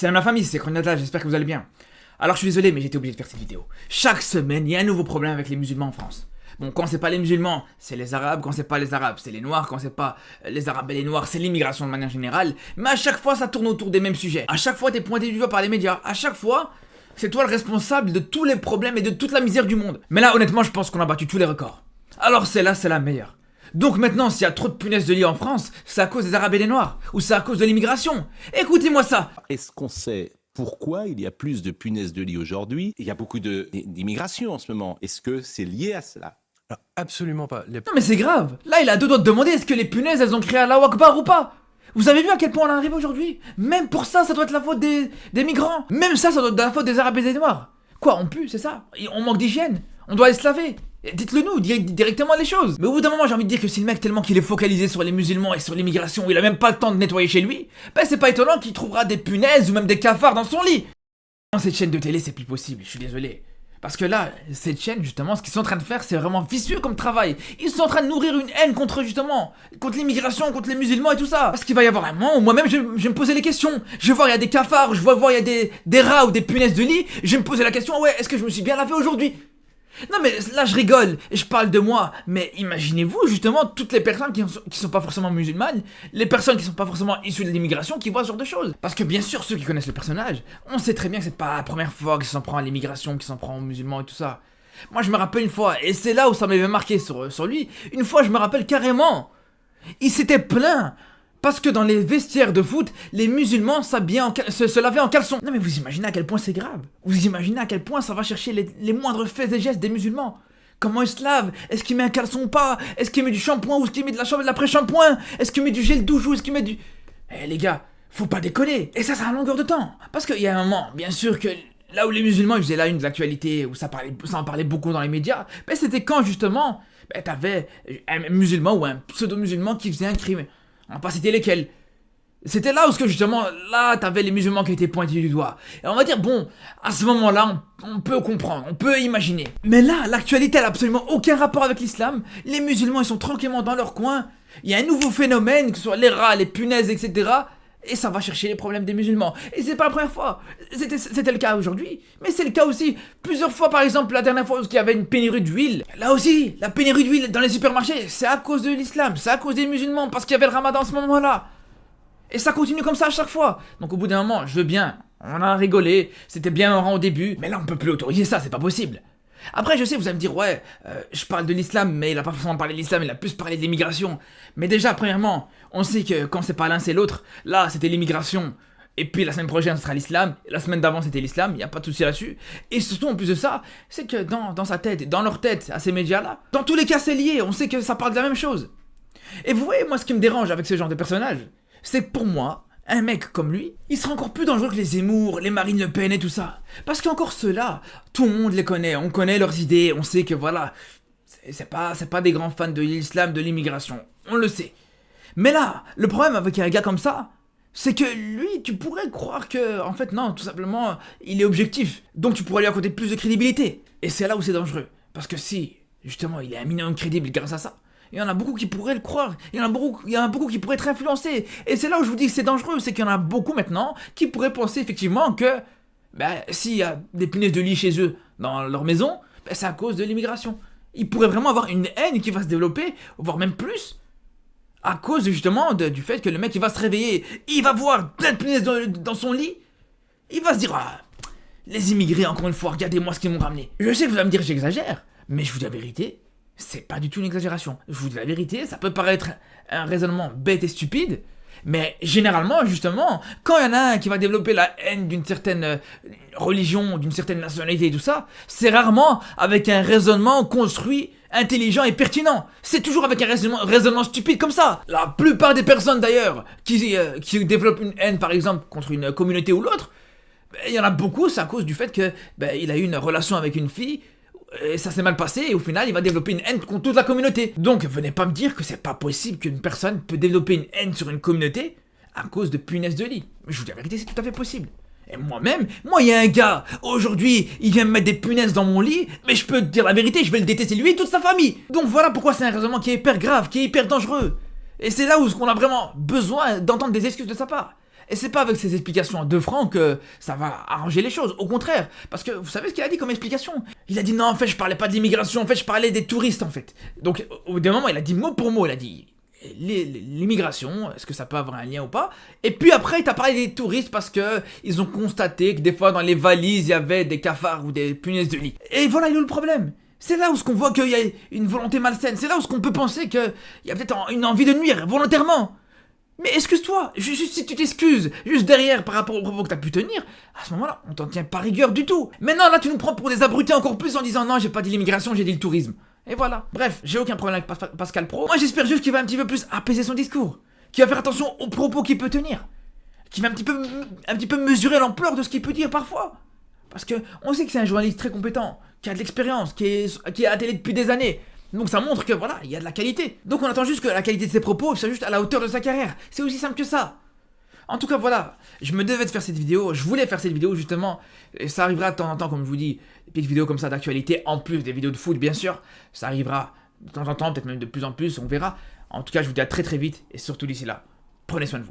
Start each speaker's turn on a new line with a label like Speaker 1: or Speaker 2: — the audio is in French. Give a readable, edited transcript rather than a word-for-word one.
Speaker 1: C'est ma famille, c'est Kronata, j'espère que vous allez bien. Alors je suis désolé, mais j'étais obligé de faire cette vidéo. Chaque semaine, il y a un nouveau problème avec les musulmans en France. Bon, quand c'est pas les musulmans, c'est les arabes, quand c'est pas les arabes, c'est les noirs, quand c'est pas les arabes et les noirs, c'est l'immigration de manière générale. Mais à chaque fois, ça tourne autour des mêmes sujets. À chaque fois, t'es pointé du doigt par les médias. À chaque fois, c'est toi le responsable de tous les problèmes et de toute la misère du monde. Mais là, honnêtement, je pense qu'on a battu tous les records. Alors celle-là, c'est la meilleure. Donc maintenant, s'il y a trop de punaises de lit en France, c'est à cause des arabes et des noirs, ou c'est à cause de l'immigration. Écoutez-moi ça.
Speaker 2: Est-ce qu'on sait pourquoi il y a plus de punaises de lit aujourd'hui? Il y a beaucoup d'immigration en ce moment. Est-ce que c'est lié à cela?
Speaker 3: Absolument pas.
Speaker 1: Non mais c'est grave. Là, il a deux doigts de demander est-ce que les punaises, elles ont créé Allahu Akbar ou pas. Vous avez vu à quel point on en arrive aujourd'hui? Même pour ça, ça doit être la faute des migrants. Même ça doit être la faute des arabes et des noirs. Quoi, on pue, c'est ça? On manque d'hygiène. On doit aller se laver. Dites-le nous, directement les choses. Mais au bout d'un moment, j'ai envie de dire que si le mec, tellement qu'il est focalisé sur les musulmans et sur l'immigration, il a même pas le temps de nettoyer chez lui, ben c'est pas étonnant qu'il trouvera des punaises ou même des cafards dans son lit. Dans cette chaîne de télé, c'est plus possible, je suis désolé. Parce que là, cette chaîne, justement, ce qu'ils sont en train de faire, c'est vraiment vicieux comme travail. Ils sont en train de nourrir une haine contre, justement, contre l'immigration, contre les musulmans et tout ça. Parce qu'il va y avoir un moment où moi-même, je vais me poser les questions. Je vais voir, il y a des cafards, je vais voir, il y a des rats ou des punaises de lit. Je vais me poser la question, ouais, est-ce que je me suis bien lavé aujourd'hui? Non mais là je rigole, et je parle de moi, mais imaginez-vous justement toutes les personnes qui sont pas forcément musulmanes, les personnes qui sont pas forcément issues de l'immigration qui voient ce genre de choses. Parce que bien sûr ceux qui connaissent le personnage, on sait très bien que c'est pas la première fois qu'il s'en prend à l'immigration, qu'il s'en prend aux musulmans et tout ça. Moi je me rappelle une fois, et c'est là où ça m'avait marqué sur lui, une fois je me rappelle carrément, il s'était plaint parce que dans les vestiaires de foot, les musulmans se lavaient en caleçon. Non mais vous imaginez à quel point c'est grave. Vous imaginez à quel point ça va chercher les moindres faits et gestes des musulmans. Comment ils se lavent? Est-ce qu'il met un caleçon ou pas? Est-ce qu'il met du shampoing ou est-ce qu'il met de l'après-shampoing? Est-ce qu'il met du gel douche ou est-ce qu'il met du... Eh les gars, faut pas déconner. Et ça à longueur de temps. Parce qu'il y a un moment, bien sûr que... Là où les musulmans ils faisaient la une de l'actualité, où ça en parlait beaucoup dans les médias, ben c'était quand justement, ben t'avais un musulman ou un pseudo-musulman qui faisait un crime. On va pas citer lesquels. C'était là où justement, là t'avais les musulmans qui étaient pointés du doigt. Et on va dire, bon, à ce moment-là, on peut comprendre, on peut imaginer. Mais là, l'actualité elle a absolument aucun rapport avec l'islam. Les musulmans ils sont tranquillement dans leur coin. Il y a un nouveau phénomène, que ce soit les rats, les punaises, etc. Et ça va chercher les problèmes des musulmans. Et c'est pas la première fois. C'était le cas aujourd'hui. Mais c'est le cas aussi plusieurs fois. Par exemple, la dernière fois où il y avait une pénurie d'huile. Là aussi, la pénurie d'huile dans les supermarchés, c'est à cause de l'islam. C'est à cause des musulmans. Parce qu'il y avait le ramadan à ce moment-là. Et ça continue comme ça à chaque fois. Donc au bout d'un moment, je veux bien. On a rigolé. C'était bien marrant au début. Mais là, on peut plus autoriser ça. C'est pas possible. Après, je sais, vous allez me dire, ouais, je parle de l'islam, mais il a pas forcément parlé de l'islam, il a plus parlé de l'immigration. Mais déjà, premièrement, on sait que quand c'est pas l'un, c'est l'autre. Là, c'était l'immigration. Et puis la semaine prochaine, ce sera l'islam. La semaine d'avant, c'était l'islam. Il n'y a pas de souci là-dessus. Et surtout, en plus de ça, c'est que dans sa tête, et dans leur tête, à ces médias-là, dans tous les cas, c'est lié. On sait que ça parle de la même chose. Et vous voyez, moi, ce qui me dérange avec ce genre de personnage, c'est que pour moi, un mec comme lui, il sera encore plus dangereux que les Zemmour, les Marine Le Pen et tout ça. Parce qu'encore ceux-là, tout le monde les connaît, on connaît leurs idées, on sait que voilà, c'est pas des grands fans de l'islam, de l'immigration, on le sait. Mais là, le problème avec un gars comme ça, c'est que lui, tu pourrais croire que, en fait non, tout simplement, il est objectif. Donc tu pourrais lui accorder plus de crédibilité. Et c'est là où c'est dangereux. Parce que si, justement, il est un minimum crédible grâce à ça, il y en a beaucoup qui pourraient le croire, il y en a beaucoup qui pourraient être influencés. Et c'est là où je vous dis que c'est dangereux, c'est qu'il y en a beaucoup maintenant qui pourraient penser effectivement que s'il y a des punaises de lit chez eux dans leur maison, c'est à cause de l'immigration. Ils pourraient vraiment avoir une haine qui va se développer, voire même plus, à cause justement du fait que le mec il va se réveiller, il va voir plein de punaises dans son lit, il va se dire ah, les immigrés encore une fois, regardez-moi ce qu'ils m'ont ramené. Je sais que vous allez me dire que j'exagère, mais je vous dis la vérité. C'est pas du tout une exagération. Je vous dis la vérité, ça peut paraître un raisonnement bête et stupide, mais généralement, justement, quand il y en a un qui va développer la haine d'une certaine religion, d'une certaine nationalité et tout ça, c'est rarement avec un raisonnement construit, intelligent et pertinent. C'est toujours avec un raisonnement stupide comme ça. La plupart des personnes d'ailleurs qui développent une haine par exemple contre une communauté ou l'autre, il y en a beaucoup, c'est à cause du fait que il a eu une relation avec une fille, et ça s'est mal passé et au final il va développer une haine contre toute la communauté. Donc venez pas me dire que c'est pas possible qu'une personne peut développer une haine sur une communauté à cause de punaises de lit. Mais je vous dis la vérité, c'est tout à fait possible. Et moi-même, il y a un gars, aujourd'hui, il vient me mettre des punaises dans mon lit, mais je peux te dire la vérité, je vais le détester lui et toute sa famille. Donc voilà pourquoi c'est un raisonnement qui est hyper grave, qui est hyper dangereux. Et c'est là où on a vraiment besoin d'entendre des excuses de sa part. Et c'est pas avec ces explications à 2 francs que ça va arranger les choses, au contraire. Parce que vous savez ce qu'il a dit comme explication? Il a dit non, en fait, je parlais pas de l'immigration, en fait, je parlais des touristes, en fait. Donc, au bout d'un moment, il a dit mot pour mot, il a dit l'immigration, est-ce que ça peut avoir un lien ou pas? Et puis après, il t'a parlé des touristes parce que ils ont constaté que des fois, dans les valises, il y avait des cafards ou des punaises de lit. Et voilà, il est où le problème? C'est là où on voit qu'il y a une volonté malsaine, c'est là où on peut penser qu'il y a peut-être une envie de nuire, volontairement. Mais excuse-toi, juste si tu t'excuses, juste derrière par rapport aux propos que t'as pu tenir, à ce moment-là, on t'en tient pas rigueur du tout. Maintenant, là, tu nous prends pour des abrutis encore plus en disant non, j'ai pas dit l'immigration, j'ai dit le tourisme. Et voilà. Bref, j'ai aucun problème avec Pascal Pro. Moi, j'espère juste qu'il va un petit peu plus apaiser son discours, qu'il va faire attention aux propos qu'il peut tenir, qu'il va un petit peu mesurer l'ampleur de ce qu'il peut dire parfois. Parce que on sait que c'est un journaliste très compétent, qui a de l'expérience, qui est à la télé depuis des années. Donc ça montre que voilà, il y a de la qualité. Donc on attend juste que la qualité de ses propos soit juste à la hauteur de sa carrière. C'est aussi simple que ça. En tout cas voilà, je me devais de faire cette vidéo, je voulais faire cette vidéo justement, et ça arrivera de temps en temps comme je vous dis, des petites vidéos comme ça d'actualité, en plus des vidéos de foot bien sûr, ça arrivera de temps en temps, peut-être même de plus en plus, on verra. En tout cas je vous dis à très très vite, et surtout d'ici là, prenez soin de vous.